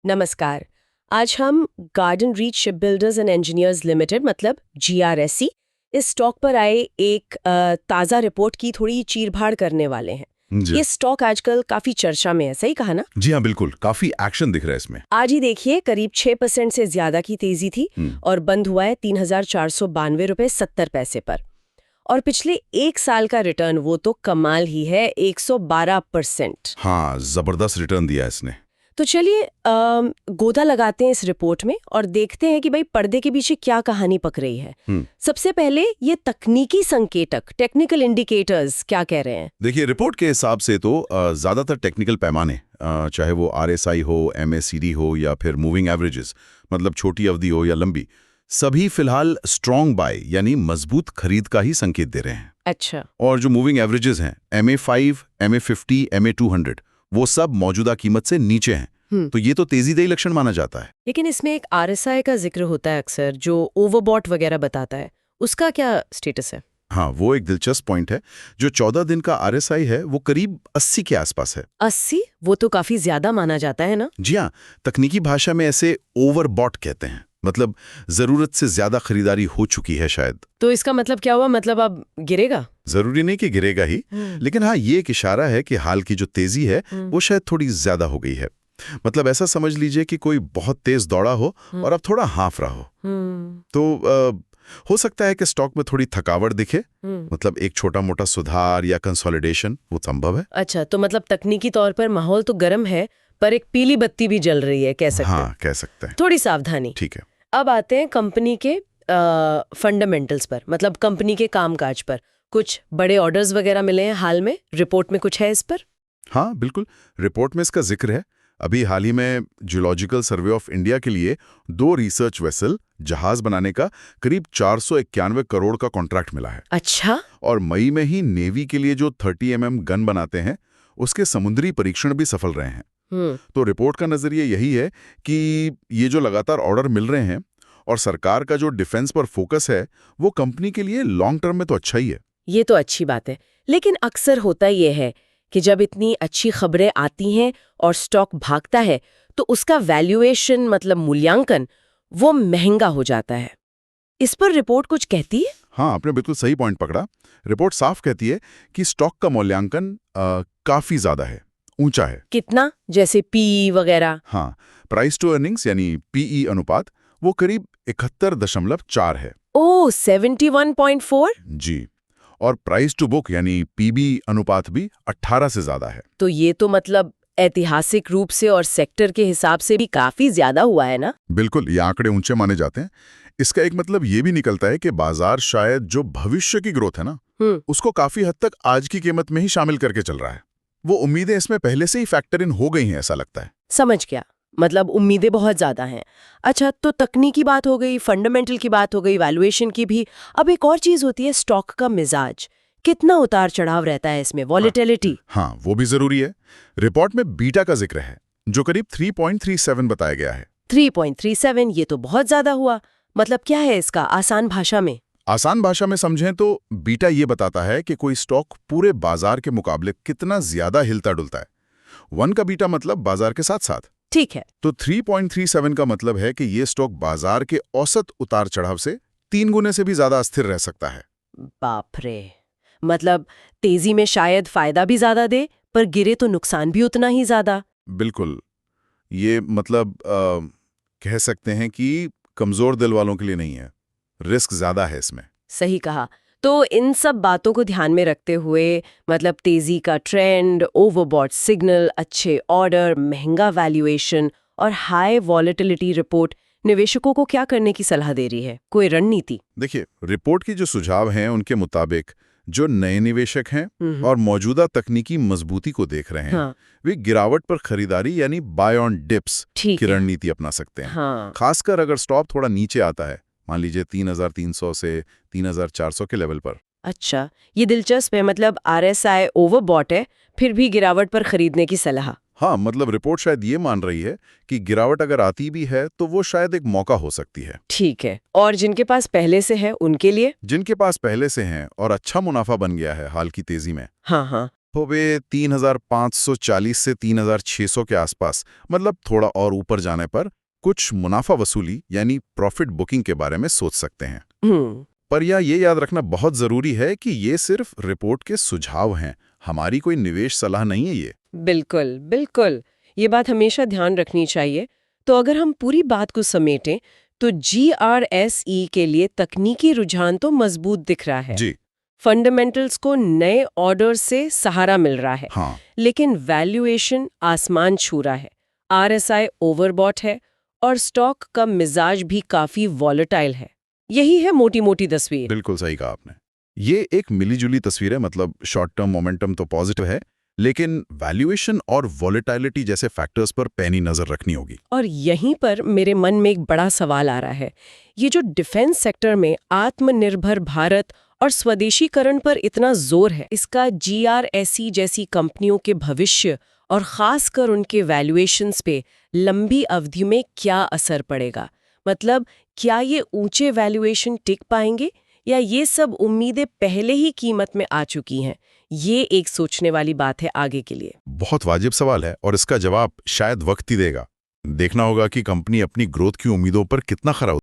नमस्कार। आज हम garden reach ship builders and engineers limited मतलब GRSE इस स्टॉक पर आए एक ताज़ा रिपोर्ट की थोड़ी चीरफाड़ करने वाले हैं। जी ये स्टॉक आजकल काफी चर्चा में है, सही कहा ना? जी हाँ, बिल्कुल। काफी एक्शन दिख रहा है इसमें। आज ही देखिए करीब 6% से ज्यादा की तेजी थी और बंद हुआ है 3,492 रुपए 70 पैसे पर। और पिछले एक साल का रिटर्न वो तो कमाल ही है, 112%। हाँ, जबरदस्त रिटर्न दिया है इसने। तो चलिए गोता लगाते हैं इस रिपोर्ट में और देखते हैं कि भाई पर्दे के पीछे क्या कहानी पक रही है। सबसे पहले ये तकनीकी संकेतक, टेक्निकल इंडिकेटर्स क्या कह रहे हैं? देखिए, रिपोर्ट के हिसाब से तो ज्यादातर टेक्निकल पैमाने, चाहे वो RSI हो, MACD हो या फिर मूविंग एवरेजेस, मतलब छोटी अवधि हो या लंबी, सभी फिलहाल स्ट्रॉन्ग बाय यानी मजबूत खरीद का ही संकेत दे रहे हैं। अच्छा। और जो मूविंग एवरेजेस हैं, MA5, MA50, MA200, वो सब मौजूदा कीमत से नीचे हैं। तो ये तो तेजीदेही लक्षण माना जाता है। लेकिन इसमें एक RSI का जिक्र होता है अक्सर, जो ओवरबॉट वगैरह बताता है, उसका क्या स्टेटस है? हाँ, वो एक दिलचस्प पॉइंट है। जो 14 दिन का RSI है वो करीब 80 के आसपास है। 80? वो तो काफी ज्यादा माना जाता है ना? जी हाँ, तकनीकी भाषा में ऐसे ओवरबॉट कहते हैं, मतलब जरूरत से ज्यादा खरीदारी हो चुकी है शायद। तो इसका मतलब क्या हुआ? मतलब अब गिरेगा? जरूरी नहीं कि गिरेगा ही, लेकिन हाँ, ये एक इशारा है कि हाल की जो तेजी है वो शायद थोड़ी ज्यादा हो गई है। मतलब ऐसा समझ लीजिए कि कोई बहुत तेज दौड़ा हो और अब थोड़ा हाँफ रहा हो। तो हो सकता है कि स्टॉक में थोड़ी थकावट दिखे, मतलब एक छोटा मोटा सुधार या कंसोलिडेशन वो संभव है। अच्छा, तो मतलब तकनीकी तौर पर माहौल तो गर्म है, पर एक पीली बत्ती भी जल रही है, कह सकते हैं। हाँ, कह सकते हैं। थोड़ी सावधानी। ठीक है। अब आते हैं कंपनी के फंडामेंटल्स पर, मतलब कंपनी के कामकाज पर। कुछ बड़े ऑर्डर्स वगैरह मिले हैं हाल में, रिपोर्ट में कुछ है इस पर? हाँ, बिल्कुल, रिपोर्ट में इसका जिक्र है। अभी हाल ही में जियोलॉजिकल सर्वे ऑफ इंडिया के लिए 2 रिसर्च वेसल जहाज बनाने का करीब 491 करोड़ का कॉन्ट्रैक्ट मिला है। अच्छा। और मई में ही नेवी के लिए जो 30 mm गन बनाते हैं, उसके समुद्री परीक्षण भी सफल रहे हैं। तो रिपोर्ट का नजरिया यही है कि ये जो लगातार ऑर्डर मिल रहे हैं और सरकार का जो डिफेंस पर फोकस है, वो कंपनी के लिए लॉन्ग टर्म में तो अच्छा ही है। ये तो अच्छी बात है, लेकिन अक्सर होता ये है कि जब इतनी अच्छी खबरें आती हैं और स्टॉक भागता है, तो उसका वैल्यूएशन मतलब मूल्यांकन वो महंगा हो जाता है। इस पर रिपोर्ट कुछ कहती है? हाँ, आपने बिल्कुल सही पॉइंट पकड़ा। रिपोर्ट साफ कहती है कि स्टॉक का मूल्यांकन काफी ज्यादा है, ऊंचा है। कितना? जैसे PE वगैरह? हाँ, प्राइस टू अर्निंग्स यानी PE अनुपात वो करीब 71.4 है। ओह, 71.4? जी। और प्राइस टू बुक यानी PB अनुपात भी 18 से ज्यादा है। तो ये तो मतलब ऐतिहासिक रूप से और सेक्टर के हिसाब से भी काफी ज्यादा हुआ है ना? बिल्कुल, ये आंकड़े ऊंचे माने जाते हैं। इसका एक मतलब ये भी निकलता है कि बाजार शायद जो भविष्य की ग्रोथ है ना, उसको काफी हद तक आज की कीमत में ही शामिल करके चल रहा है। वो उम्मीदें इसमें पहले से ही फैक्टर इन हो गई हैं, ऐसा लगता है। समझ गया, मतलब उम्मीदें बहुत ज्यादा हैं। अच्छा, तो तकनीकी बात हो गई, फंडामेंटल की बात हो गई, वैल्यूएशन की भी। अब एक और चीज होती है स्टॉक का मिजाज। कितना उतार चढ़ाव रहता है इसमें, वॉलेटिलिटी? हाँ, वो भी जरूरी है। रिपोर्ट में बीटा का जिक्र है, जो करीब 3.37 बताया गया है। 3.37? ये तो बहुत ज्यादा हुआ। मतलब क्या है इसका आसान भाषा में? आसान भाषा में समझें तो बीटा ये बताता है कि कोई स्टॉक पूरे बाजार के मुकाबले कितना ज्यादा हिलता डुलता है। 1 का बीटा मतलब बाजार के साथ साथ। ठीक है। तो 3.37 का मतलब है कि ये स्टॉक बाजार के औसत उतार चढ़ाव से 3 गुने से भी ज्यादा अस्थिर रह सकता है। बाप रे, मतलब तेजी में शायद फायदा भी ज्यादा दे, पर गिरे तो नुकसान भी उतना ही ज्यादा। बिल्कुल, ये मतलब कह सकते हैं कि कमजोर दिल वालों के लिए नहीं है, रिस्क ज्यादा है इसमें। सही कहा। तो इन सब बातों को ध्यान में रखते हुए, मतलब तेजी का ट्रेंड, ओवरबॉट सिग्नल, अच्छे ऑर्डर, महंगा वैल्यूएशन और हाई वॉलेटिलिटी रिपोर्ट निवेशकों को क्या करने की सलाह दे रही है? कोई रणनीति? देखिए, रिपोर्ट की जो सुझाव हैं उनके मुताबिक जो नए निवेशक हैं और मौजूदा तकनीकी मजबूती को देख रहे हैं, वे गिरावट पर खरीदारी यानी बाय ऑन डिप्स की रणनीति अपना सकते हैं। खासकर अगर स्टॉक थोड़ा नीचे आता है, मान लीजिए 3,300 से 3,400 के लेवल पर। अच्छा, ये दिलचस्प है। मतलब RSI ओवरबॉट है, फिर भी गिरावट पर खरीदने की सलाह। हाँ, मतलब रिपोर्ट शायद ये मान रही है कि गिरावट अगर आती भी है तो वो शायद एक मौका हो सकती है। ठीक है। और जिनके पास पहले से है उनके लिए? जिनके पास पहले से हैं और अच्छा मुनाफा बन गया है हाल की तेजी में, हाँ, तो वे 3,540 से 3,600 के आसपास, मतलब थोड़ा और ऊपर जाने पर कुछ मुनाफा वसूली यानी प्रॉफिट बुकिंग के बारे में सोच सकते हैं। पर ये याद रखना बहुत जरूरी है कि ये सिर्फ रिपोर्ट के सुझाव हैं, हमारी कोई निवेश सलाह नहीं है ये। बिल्कुल बिल्कुल, ये बात हमेशा ध्यान रखनी चाहिए। तो अगर हम पूरी बात को समेटें तो GRSE के लिए तकनीकी रुझान तो मजबूत दिख रहा है। जी फंडामेंटल्स को नए ऑर्डर से सहारा मिल रहा है। हाँ, लेकिन वैल्यूएशन आसमान छू रहा है, RSI ओवरबॉट है और स्टॉक का मिजाज भी काफी वॉलेटाइल है। यही है मोटी मोटी तस्वीर। बिल्कुल सही कहा आपने। ये एक मिलीजुली तस्वीर है, मतलब शॉर्ट टर्म मोमेंटम तो पॉजिटिव है, लेकिन वैल्यूएशन और वॉलेटिलिटी जैसे फैक्टर्स पर पैनी नजर रखनी होगी। और यहीं पर मेरे मन में एक बड़ा सवाल आ रहा है। ये जो डिफेंस सेक्टर में आत्मनिर्भर भारत और स्वदेशीकरण पर इतना जोर है, इसका GRSE जैसी कंपनियों के भविष्य और खासकर उनके वैल्यूएशंस पे लंबी अवधि में क्या असर पड़ेगा? मतलब क्या ये ऊंचे वैल्यूएशन टिक पाएंगे या ये सब उम्मीदें पहले ही कीमत में आ चुकी हैं? ये एक सोचने वाली बात है आगे के लिए। बहुत वाजिब सवाल है और इसका जवाब शायद वक्त ही देगा। देखना होगा कि कंपनी अपनी ग्रोथ की उम्मीदों पर कितना खरा